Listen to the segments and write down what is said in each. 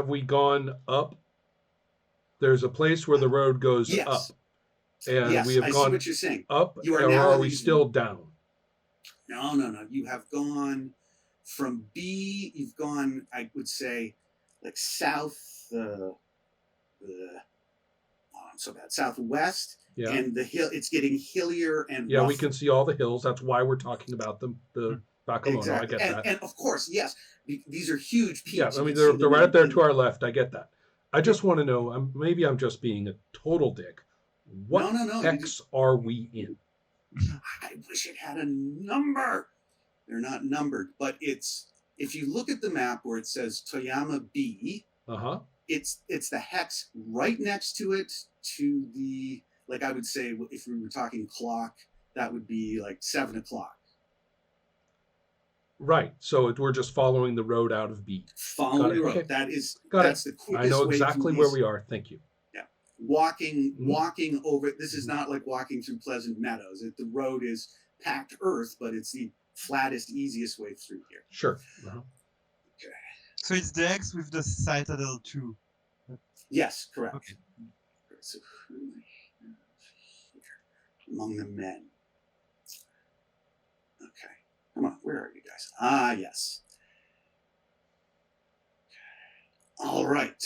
have we gone up? There's a place where the road goes up, Yes, and we yes, have I see gone what you're saying. up, You are or now are we leaving. still down? No, no, no. You have gone from B. You've gone, I would say, like south. I'm so bad. Southwest, Yeah. and the hill. It's getting hillier and Yeah, we rougher. can see all the hills. That's why we're talking about the Bacamono. I Exactly, get that. and of course, yes, these are huge Yeah, peaks. I You mean can see they're them right there to in our left. I get that. I yeah. just want to know. Maybe I'm just being a total dick. No, What no, no. hex are we in? I wish it had a number. They're not numbered, but it's if you look at the map where it says Toyama B, Uh huh. it's the hex right next to it to the like I would say if we were talking clock, that would be like 7 o'clock. Right. So we're just following the road out of B. Got Following it. the road. Okay. Got it. That's the I know quickest way through exactly where these. we are. Thank you. Yeah, walking Mm-hmm. over. This is Mm-hmm. not like walking through pleasant meadows. The road is packed earth, but it's the flattest, easiest way through here. Sure. Uh-huh. Okay. So it's the X with the Citadel too. Yes, correct. Okay. So among the men. Okay. Come on, where are you guys? Ah, yes. All right.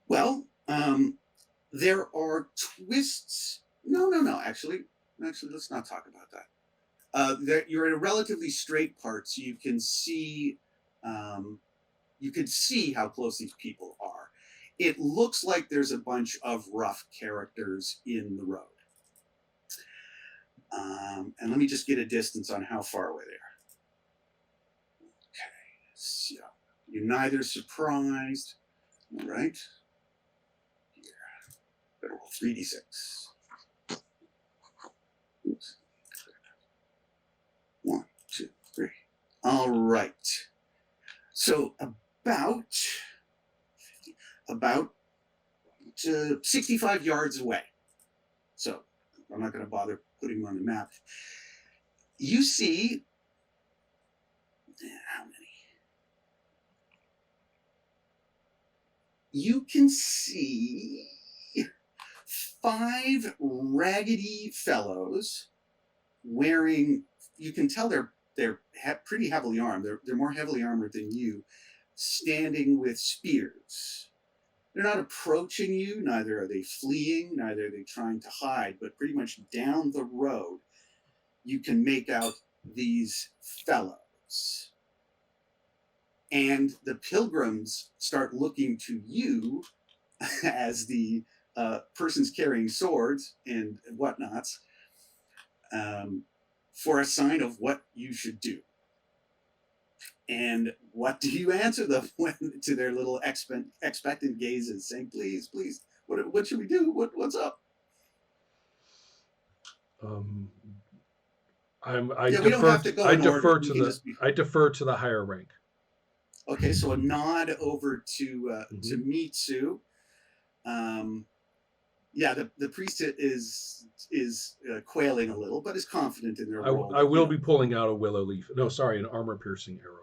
Well, there are twists. No, no, no. Actually, let's not talk about that. You're in a relatively straight part, so you can see how close these people are. It looks like there's a bunch of rough characters in the road. And let me just get a distance on how far away they are. Okay, so you're neither surprised. All right. Here, better roll 3d6. Oops. 1, 2, 3. All right. So about 65 yards away. So I'm not going to bother putting them on the map. You see, how many? You can see 5 raggedy fellows wearing. You can tell they're pretty heavily armed. They're more heavily armored than you, standing with spears. They're not approaching you, neither are they fleeing, neither are they trying to hide, but pretty much down the road, you can make out these fellows. And the pilgrims start looking to you as the persons carrying swords and whatnots for a sign of what you should do. And what do you answer them to their little expectant gazes, saying, "Please, please, what should we do? What's up?" Um, I Yeah, we don't have defer. to go I in order. defer We to can the. just be I defer to the higher rank. okay. So a nod over to Mm-hmm. Mitsu. Yeah, the priest is quailing a little, but is confident in their role. I But will be pulling out a willow leaf. No, sorry, an armor piercing arrow.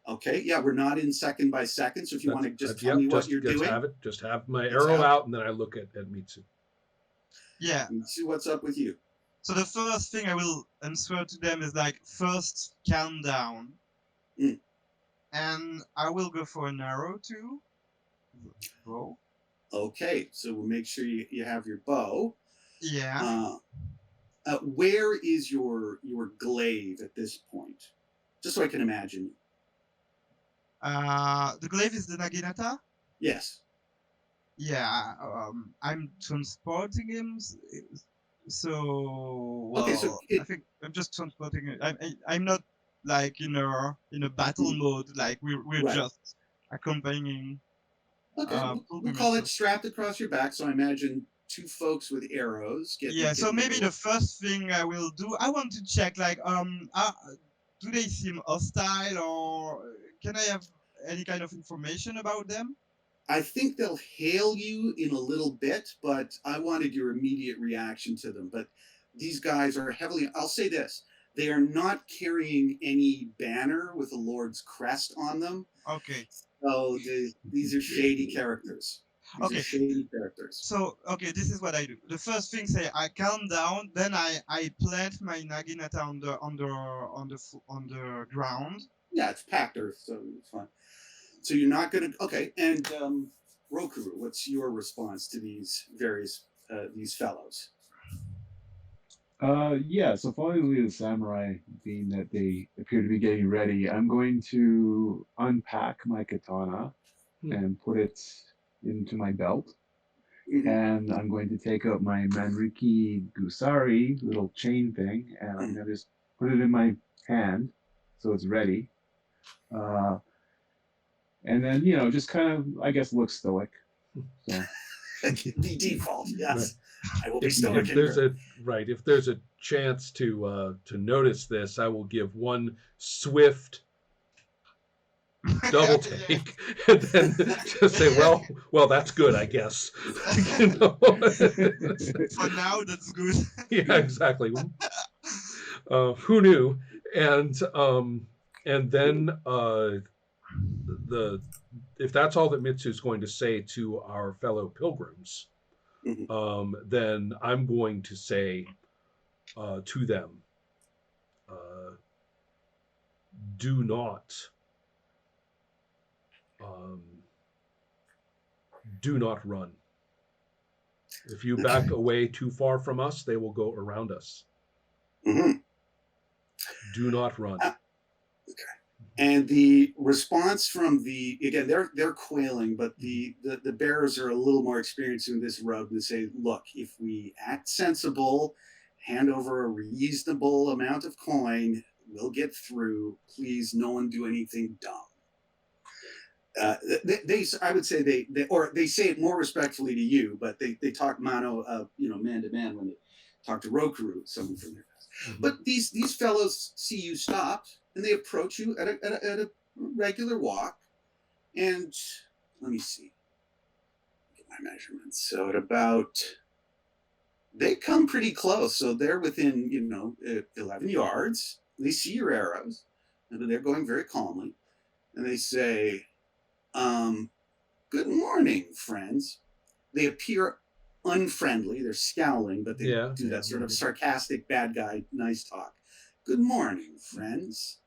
okay, yeah, we're not in second by second. So if you want to just tell me Yep. what you're Just doing, have it. Just have my it's arrow out. out, and then I look at Mitsu. Yeah. See what's up with you. So the first thing I will answer to them is like first calm down. Mm. And I will go for an arrow too. Bow. Okay, so we'll make sure you have your bow. Yeah. Where is your glaive at this point? Just so I can imagine. The glaive is the Naginata? Yes. Yeah. I'm transporting him. So Okay, so well, I think I'm just transporting it. I'm not like in a battle mode. Like we're right. just accompanying. Okay, we'll call it strapped across your back. So I imagine 2 folks with arrows. So maybe the first thing I will do, I want to check like do they seem hostile or can I have any kind of information about them? I think they'll hail you in a little bit, but I wanted your immediate reaction to them. But these guys are heavily. I'll say this: They are not carrying any banner with a lord's crest on them. Okay. So these are shady characters. These are Okay. shady characters. So okay, this is what I do. The first thing, say I calm down, then I plant my naginata on the ground. Yeah, it's packed earth, so it's fine. So you're not gonna. Okay, and Rokuru, what's your response to these fellows? Yeah, so following the lead of the samurai, being that they appear to be getting ready, I'm going to unpack my katana and put it into my belt. Mhm. And I'm going to take out my Manriki Gusari little chain thing, and I'm going to just put it in my hand so it's ready. And then, just kind of, I guess, look stoic. So. The default, yes. I will be If stoic. if there's a chance to notice this, I will give one swift double take and then just say, well, that's good, I guess. You know? For now, that's good. Yeah, exactly. Who knew? And then if that's all that Mitsu's going to say to our fellow pilgrims, then I'm going to say to them, do not run. If you back away too far from us, they will go around us. Mm-hmm. Do not run. Okay. And the response from again, they're quailing, but the bearers are a little more experienced in this road and say, look, if we act sensible, hand over a reasonable amount of coin, we'll get through. Please, no one do anything dumb. I would say they say it more respectfully to you, but they talk man to man when they talk to Rokuru, someone from their past. Mm-hmm. But these fellows see you stopped and they approach you at a regular walk. And let me see, get my measurements. So they come pretty close. So they're within 11 yards. They see your arrows, and they're going very calmly, and they say, good morning, friends. They appear unfriendly. They're scowling, but they do that sort of sarcastic, bad guy, nice talk. Good morning, friends.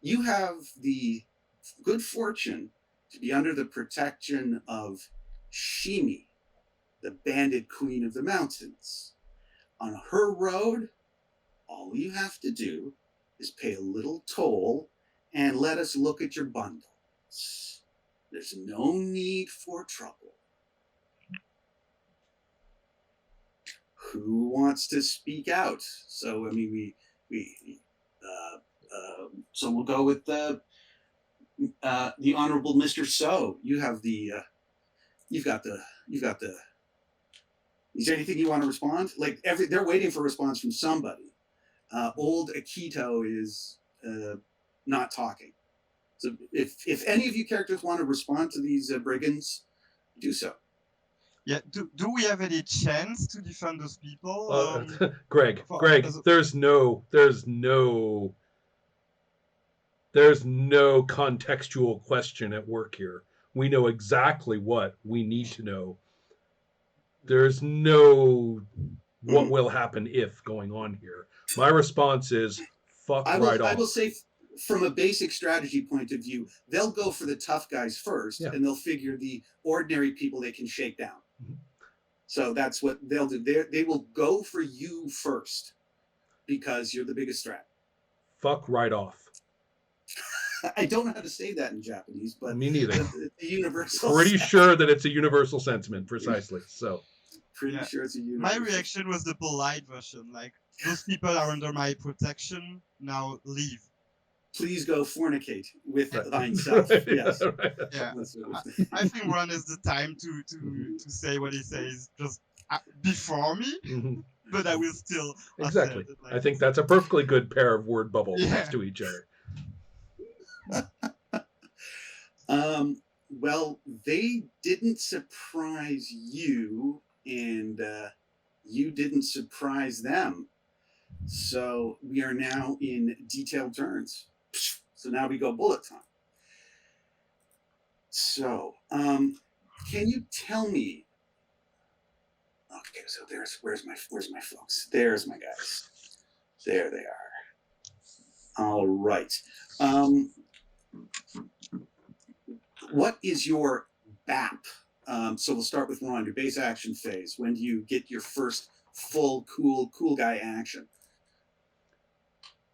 You have the good fortune to be under the protection of Shimi, the bandit queen of the mountains. On her road, all you have to do is pay a little toll and let us look at your bundles. There's no need for trouble. Who wants to speak out? So, I mean, so we'll go with the Honorable Mr. So. You have you've got the. Is there anything you want to respond? Like they're waiting for a response from somebody. Old Akito is not talking. So if any of you characters want to respond to these brigands, do so. Yeah. Do we have any chance to defend those people? Greg, there's no contextual question at work here. We know exactly what we need to know. There's no what will happen if going on here. My response is fuck right off. I will say, from a basic strategy point of view, they'll go for the tough guys first, and they'll figure the ordinary people they can shake down. Mm-hmm. So that's what they'll do. They will go for you first because you're the biggest threat. Fuck right off. I don't know how to say that in Japanese, but me neither. The universal. Pretty sure that it's a universal sentiment, precisely. So. Pretty sure it's a universal. My reaction was the polite version, like those people are under my protection. Now leave. Please go fornicate with thyself. Yes. Yeah. I think Ron has the time to say what he says just before me, but I will still. Exactly. I think that's a perfectly good pair of word bubbles next to each other. Well, they didn't surprise you, and you didn't surprise them. So we are now in detailed turns. So now we go bullet time. So, can you tell me? Okay, so where's my folks? There's my guys. There they are. All right. Um, what is your BAP? So we'll start with Ron. Your base action phase. When do you get your first full cool guy action?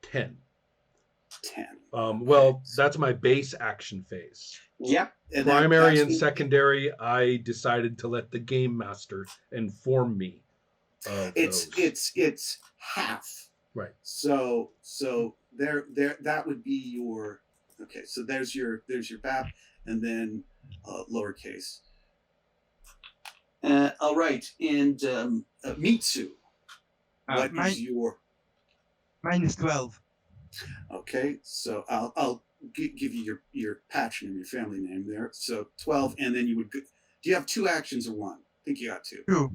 10. 10. Well, that's my base action phase. Yep. And Primary and secondary, I decided to let the game master inform me of it's those. it's half. Right. So there that would be your okay. So there's your BAP, and then lowercase. All right, and Mitsu. What is your? Mine is 12. Okay, so I'll give you your patch name, your family name there. So 12, and then you would. Do you have 2 actions or 1? I think you got 2. 2.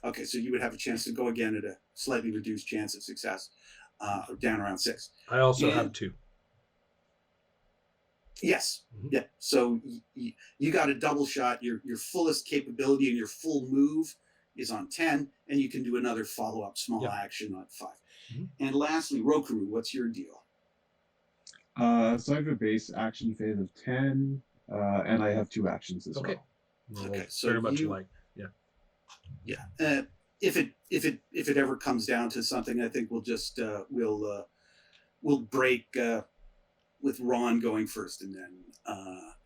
Okay, so you would have a chance to go again at a slightly reduced chance of success, down around 6. I also have 2. Yes. Yeah. So you got a double shot. Your fullest capability and your full move is on 10, and you can do another follow-up small action on 5. And lastly, Rokuru, what's your deal? So I have a base action phase of 10, and I have 2 actions as well. Okay, so very much alike. Yeah. If it ever comes down to something, I think we'll just we'll break with Ron going first, and then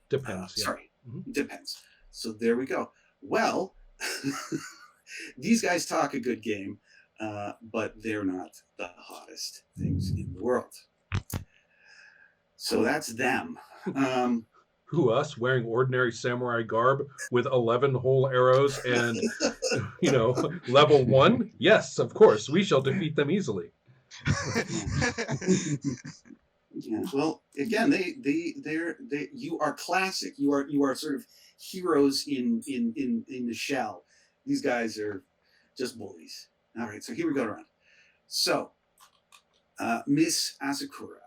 depends. Sorry, depends. So there we go. Well, these guys talk a good game, but they're not the hottest things in the world. So that's them. Who, us, wearing ordinary samurai garb with 11 whole arrows and, level 1? Yes, of course, we shall defeat them easily. Yeah. Well, again, you are classic. You are sort of heroes in the shell. These guys are just bullies. All right, so here we go around. So, Miss Asakura,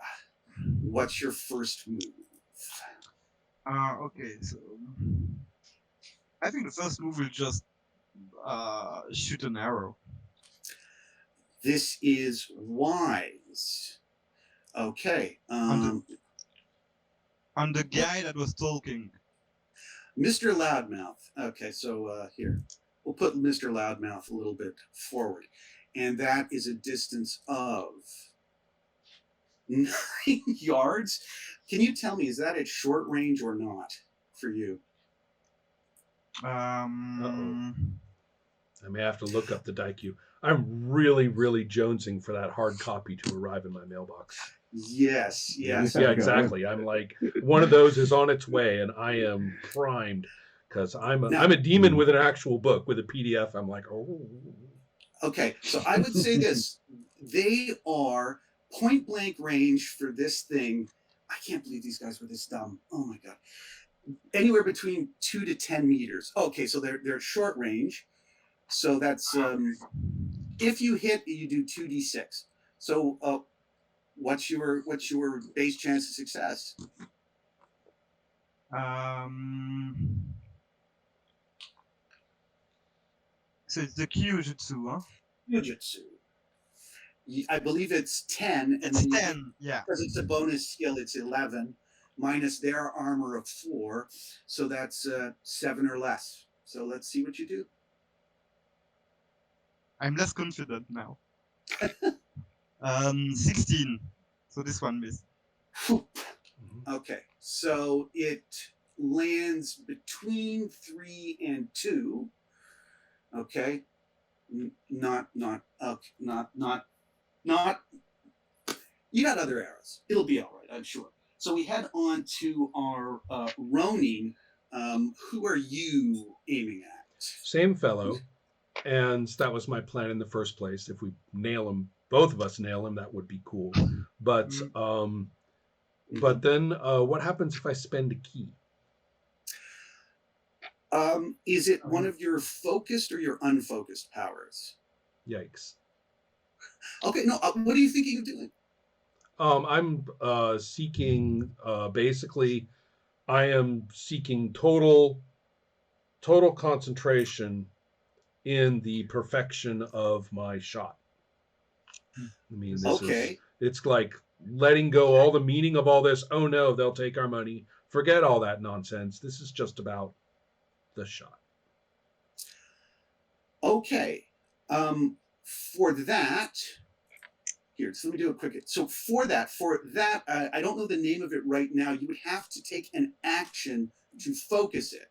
what's your first move? Okay, so I think the first move will just shoot an arrow. This is wise. Okay. On the guy that was talking. Mr. Loudmouth. Okay, so here. We'll put Mr. Loudmouth a little bit forward. And that is a distance of 9 yards. Can you tell me, is that at short range or not for you? I may have to look up the Daikyu. I'm really, really jonesing for that hard copy to arrive in my mailbox. Yes. Yeah, exactly. I'm like, one of those is on its way, and I am primed because I'm a demon with an actual book. With a PDF, I'm like, oh. Okay, so I would say this. They are point blank range for this thing. I can't believe these guys were this dumb. Oh my God. Anywhere between 2 to 10 meters. Okay, so they're short range. So that's if you hit, you do 2d6. So what's your base chance of success? So it's the Kyujutsu, huh? Kyujutsu. I believe it's 10. It's 10, yeah. Because it's a bonus skill, it's 11. Minus their armor of 4. So that's 7 or less. So let's see what you do. I'm less confident now. 16. So this one missed. Okay. So it lands between 3 and 2. Okay. Not. You got other arrows. It'll be all right, I'm sure. So we head on to our Ronin. Who are you aiming at? Same fellow. And that was my plan in the first place. If we nail him, both of us nail him, that would be cool. But then what happens if I spend a key? Is it one of your focused or your unfocused powers? Yikes. Okay, no. What are you thinking of doing? I'm seeking basically. I am seeking total concentration in the perfection of my shot. I mean, this is Okay, it's like letting go all the meaning of all this. Oh no, they'll take our money. Forget all that nonsense. This is just about the shot. okay. For that, here, so let me do a quick. So for that, I don't know the name of it right now. You would have to take an action to focus it.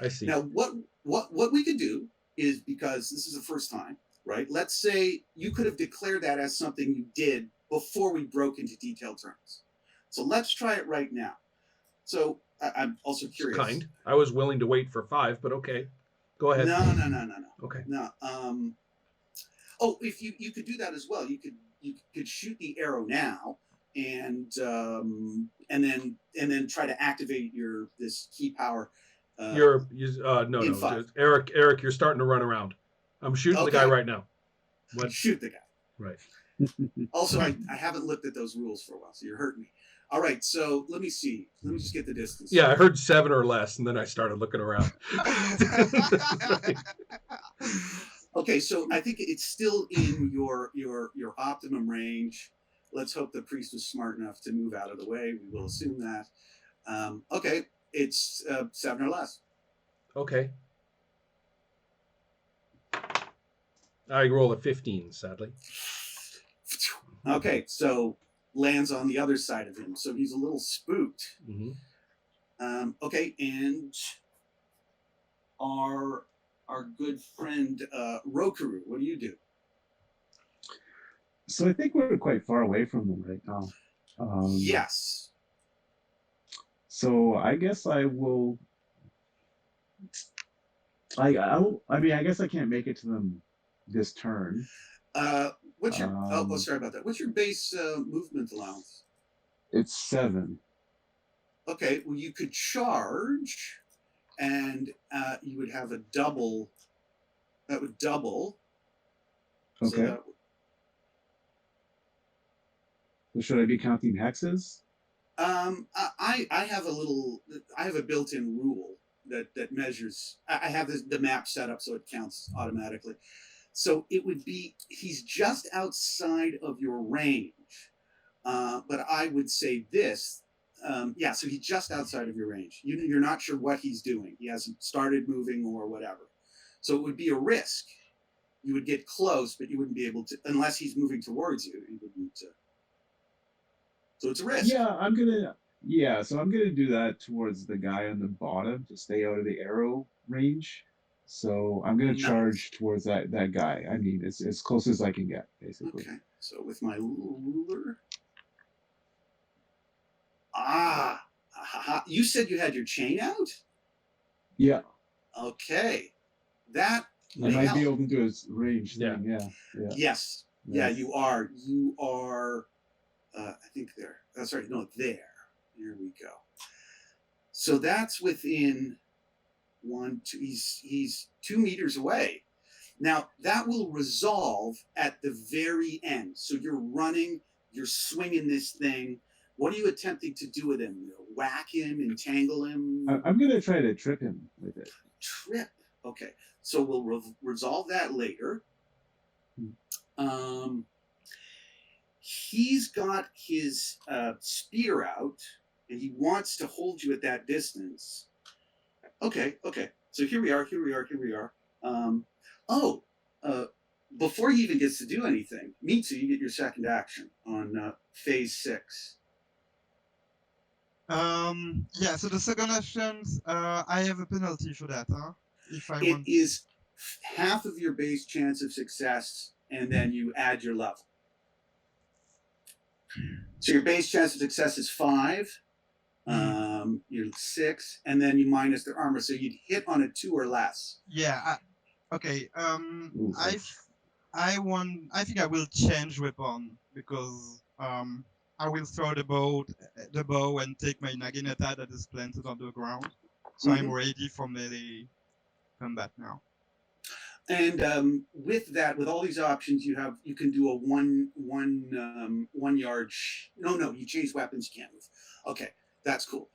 I see. Now, what we could do is, because this is the first time, right? Let's say you could have declared that as something you did before we broke into detailed terms. So let's try it right now. So I'm also It's curious. kind. I was willing to wait for 5, but okay. Go ahead. No. Okay. No. Oh, if you could do that as well. You could shoot the arrow now, and then try to activate your this key power. No, in 5. just Eric, you're starting to run around. I'm shooting the guy Okay, right now. What? shoot the guy. Right. Also, I haven't looked at those rules for a while, so you're hurting me. All right, so let me see. Let me just get the distance. Yeah, I heard 7 or less, and then I started looking around. Okay, so I think it's still in your optimum range. Let's hope the priest was smart enough to move out of the way. We will assume that. Okay, it's 7 or less. Okay. I roll a 15, sadly. Okay, so lands on the other side of him, so he's a little spooked. Mm-hmm. Okay, and our good friend Rokaru, what do you do? So I think we're quite far away from them right now. Yes. So I guess I will. I mean, I guess I can't make it to them this turn. What's your? Sorry about that. What's your base movement allowance? It's 7. Okay, well you could charge, and you would have a double. That would double. Okay. So that, So should I be counting hexes? I have a built-in rule that measures. I have the map set up so it counts automatically. So it would be, he's just outside of your range. But I would say this. Yeah, so he's just outside of your range. You're not sure what he's doing. He hasn't started moving or whatever. So it would be a risk. You would get close, but you wouldn't be able to, unless he's moving towards you. You wouldn't. So it's a risk. Yeah, so I'm gonna do that towards the guy on the bottom to stay out of the arrow range. So I'm gonna charge towards that guy. I mean, it's as close as I can get, basically. Okay. So with my little ruler. You said you had your chain out? Yeah. Okay. That I might help. be able to do his range thing. Yeah. Yes. Yeah, you are. You are. I think there. That's right. No, there. Here we go. So that's within 1, 2. He's 2 meters away. Now that will resolve at the very end. So you're running. You're swinging this thing. What are you attempting to do with him? Whack him, entangle him? I'm gonna try to trip him with it. Trip. Okay. So we'll resolve that later. He's got his spear out, and he wants to hold you at that distance. Okay. So here we are. Before he even gets to do anything, Mitsu, you get your second action on phase 6. Yeah, so the second action, I have a penalty for that, huh? If I It want. is half of your base chance of success, and then you add your level. So your base chance of success is 5. You're 6, and then you minus their armor, so you'd hit on a 2 or less. Yeah. Okay. I think I will change weapon because I will throw the bow and take my naginata that is planted on the ground. So I'm ready for melee combat now. And with that, with all these options, you can do a 1 yard. No, you change weapons, you can't move. Okay, that's cool.